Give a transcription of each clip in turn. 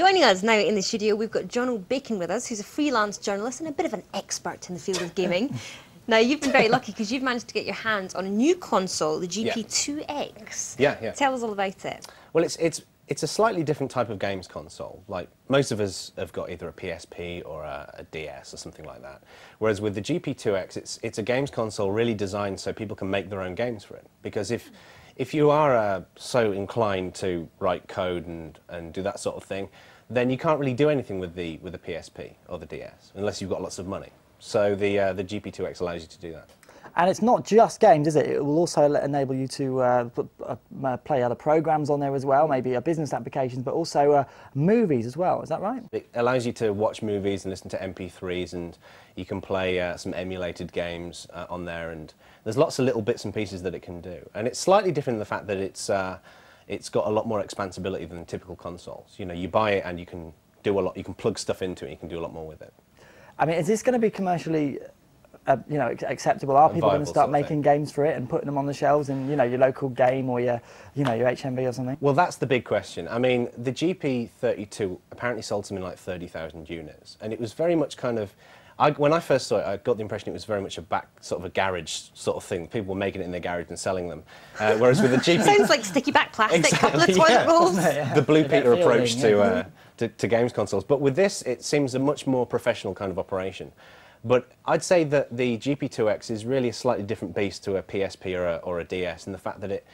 Joining us now in the studio, we've got Jono Bacon with us, who's a freelance journalist and a bit of an expert in the field of gaming. Now, you've been very lucky because you've managed to get your hands on a new console, the GP2X. Yeah. Tell us all about it. Well, it's a slightly different type of games console. Like, most of us have got either a PSP or a DS or something like that. Whereas with the GP2X, it's a games console really designed so people can make their own games for it. Because if you are so inclined to write code and do that sort of thing, then you can't really do anything with the PSP or the DS unless you've got lots of money. So the GP2X allows you to do that. And it's not just games, is it? It will also enable you to play other programs on there as well, maybe business applications, but also movies as well. Is that right? It allows you to watch movies and listen to MP3s, and you can play some emulated games on there. And there's lots of little bits and pieces that it can do. And it's slightly different in the fact that it's got a lot more expansibility than typical consoles. You know, you buy it and you can do a lot. You can plug stuff into it. You can do a lot more with it. I mean, is this going to be commercially, you know, acceptable? Are people going to start making games for it and putting them on the shelves in, you know, your local game or your HMV or something? Well, that's the big question. I mean, the GP32 apparently sold something like 30,000 units, and it was very much kind of. When I first saw it, I got the impression it was very much a garage sort of thing. People were making it in their garage and selling them. Whereas with the GP... Sounds like sticky back plastic, couple of toilet rolls. The Blue Peter approach to games consoles. But with this, it seems a much more professional kind of operation. But I'd say that the GP2X is really a slightly different beast to a PSP or a DS in the fact that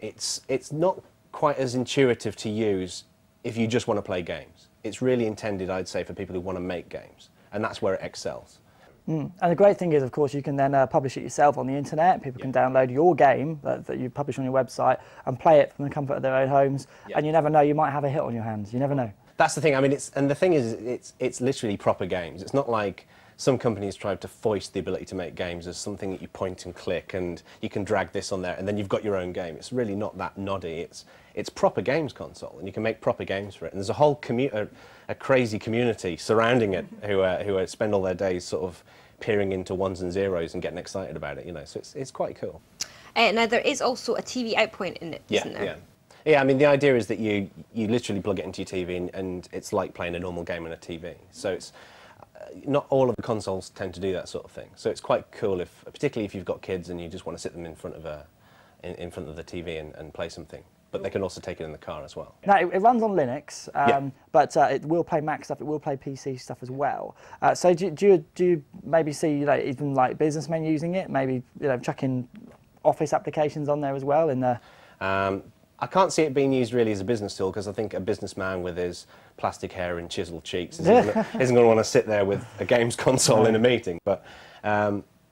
it's not quite as intuitive to use if you just want to play games. It's really intended, I'd say, for people who want to make games. And that's where it excels. And the great thing is, of course, you can then publish it yourself on the internet. People can download your game that you publish on your website and play it from the comfort of their own homes. And you never know, you might have a hit on your hands. You never know. That's the thing. I mean, the thing is, it's literally proper games. It's not like some companies try to foist the ability to make games as something that you point and click and you can drag this on there and then you've got your own game. It's really not that noddy. It's proper games console and you can make proper games for it. And there's a whole a crazy community surrounding it who spend all their days sort of peering into ones and zeros and getting excited about it, you know. So it's quite cool. Now there is also a TV output in it, isn't there? Yeah, I mean, the idea is that you literally plug it into your TV and it's like playing a normal game on a TV. So it's not all of the consoles tend to do that sort of thing. So it's quite cool, particularly if you've got kids and you just want to sit them in front of the TV and play something. But they can also take it in the car as well. Now, it runs on Linux, but it will play Mac stuff, it will play PC stuff as well. So do you maybe see, you know, even like businessmen using it, maybe, you know, chucking Office applications on there as well in the... I can't see it being used really as a business tool because I think a businessman with his plastic hair and chiseled cheeks isn't going to want to sit there with a games console in a meeting. But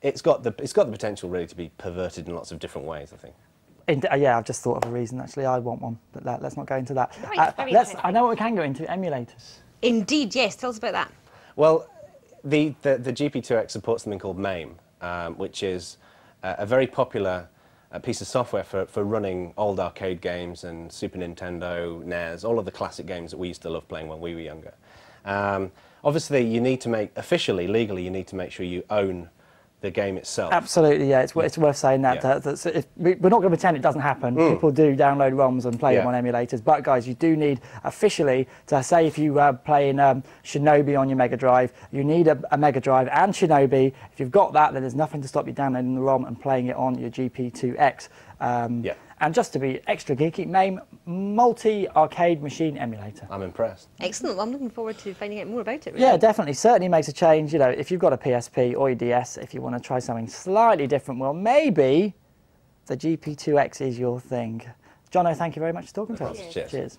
it's got the potential really to be perverted in lots of different ways, I think. Yeah, I've just thought of a reason, actually. I want one, but let's not go into that. I know what we can go into, emulators. Indeed, yes. Tell us about that. Well, the GP2X supports something called MAME, which is a very popular piece of software for running old arcade games and Super Nintendo, NES, all of the classic games that we used to love playing when we were younger. Obviously, you need to officially, legally, you need to make sure you own the game itself. Absolutely, yeah. It's worth saying that. We're not going to pretend it doesn't happen. People do download ROMs and play them on emulators. But guys, you do need officially to say if you play in Shinobi on your Mega Drive, you need a Mega Drive and Shinobi. If you've got that, then there's nothing to stop you downloading the ROM and playing it on your GP2X. And just to be extra geeky, MAME, multi-arcade machine emulator. I'm impressed. Excellent. Well, I'm looking forward to finding out more about it. Really. Yeah, definitely. Certainly makes a change. You know, if you've got a PSP or your DS, if you want to try something slightly different, well, maybe the GP2X is your thing. Jono, thank you very much for talking to us. Cheers. Cheers.